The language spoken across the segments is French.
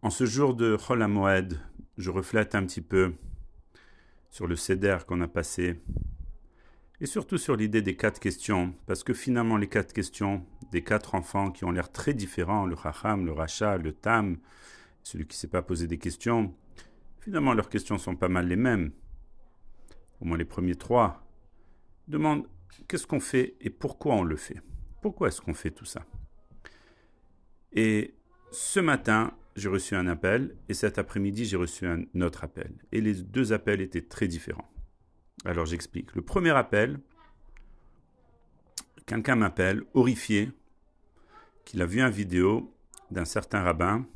En ce jour de Chol HaMoed, je reflète un petit peu sur le Seder qu'on a passé et surtout sur l'idée des 4 questions, parce que finalement les 4 questions des 4 enfants qui ont l'air très différents, le Chacham, le Racha, le Tam, celui qui ne s'est pas posé des questions, finalement leurs questions sont pas mal les mêmes. Au moins les premiers 3 demandent qu'est-ce qu'on fait et pourquoi on le fait. Pourquoi est-ce qu'on fait tout ça? Et ce matin, j'ai reçu un appel et cet après-midi, j'ai reçu un autre appel. Et les 2 appels étaient très différents. Alors j'explique. Le premier appel, quelqu'un m'appelle, horrifié, qu'il a vu une vidéo d'un certain rabbin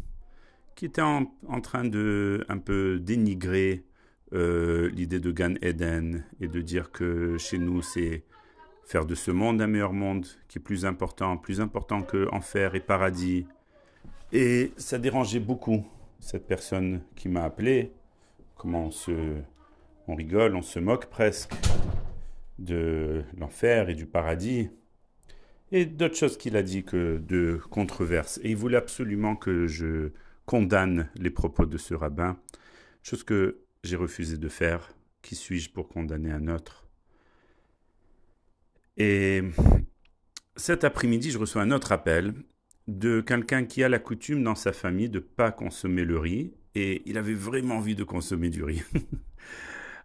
qui était en train de un peu dénigrer l'idée de Gan Eden et de dire que chez nous, c'est faire de ce monde un meilleur monde qui est plus important que enfer et paradis. Et ça dérangeait beaucoup cette personne qui m'a appelé. Comment on rigole, on se moque presque de l'enfer et du paradis. Et d'autres choses qu'il a dit que de controverses. Et il voulait absolument que je condamne les propos de ce rabbin, chose que j'ai refusé de faire. Qui suis-je pour condamner un autre? Et cet après-midi, je reçois un autre appel de quelqu'un qui a la coutume dans sa famille de ne pas consommer le riz, et il avait vraiment envie de consommer du riz.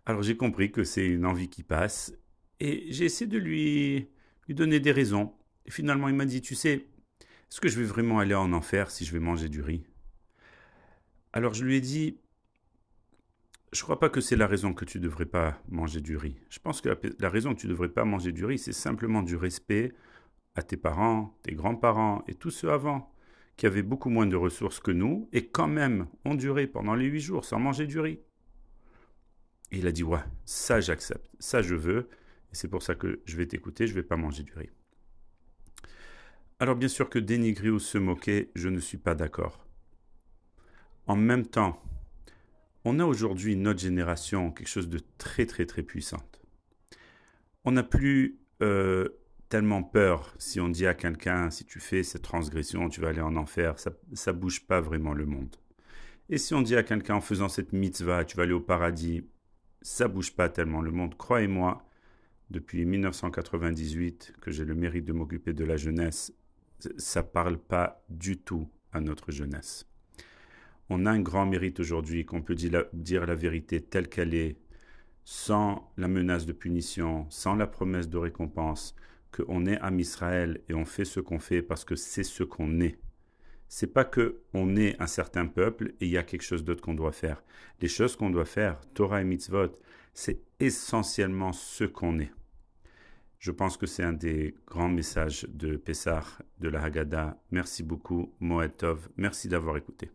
Alors j'ai compris que c'est une envie qui passe, et j'ai essayé de lui donner des raisons. Et finalement, il m'a dit, tu sais, est-ce que je vais vraiment aller en enfer si je vais manger du riz? Alors je lui ai dit, je ne crois pas que c'est la raison que tu ne devrais pas manger du riz. Je pense que la raison que tu ne devrais pas manger du riz, c'est simplement du respect à tes parents, tes grands-parents et tous ceux avant, qui avaient beaucoup moins de ressources que nous, et quand même ont duré pendant les 8 jours sans manger du riz. Et il a dit, ouais, ça j'accepte, ça je veux, et c'est pour ça que je vais t'écouter, je ne vais pas manger du riz. Alors bien sûr que dénigrer ou se moquer, je ne suis pas d'accord. En même temps, on a aujourd'hui, notre génération, quelque chose de très très très puissante. On n'a plus tellement peur si on dit à quelqu'un, si tu fais cette transgression, tu vas aller en enfer, ça ne bouge pas vraiment le monde. Et si on dit à quelqu'un, en faisant cette mitzvah, tu vas aller au paradis, ça ne bouge pas tellement le monde. Croyez-moi, depuis 1998, que j'ai le mérite de m'occuper de la jeunesse, ça ne parle pas du tout à notre jeunesse. On a un grand mérite aujourd'hui, qu'on peut dire la vérité telle qu'elle est, sans la menace de punition, sans la promesse de récompense, qu'on est Am Israël et on fait ce qu'on fait parce que c'est ce qu'on est. C'est pas que on est un certain peuple et il y a quelque chose d'autre qu'on doit faire. Les choses qu'on doit faire, Torah et Mitzvot, c'est essentiellement ce qu'on est. Je pense que c'est un des grands messages de Pessah, de la Haggadah. Merci beaucoup, Moed Tov. Merci d'avoir écouté.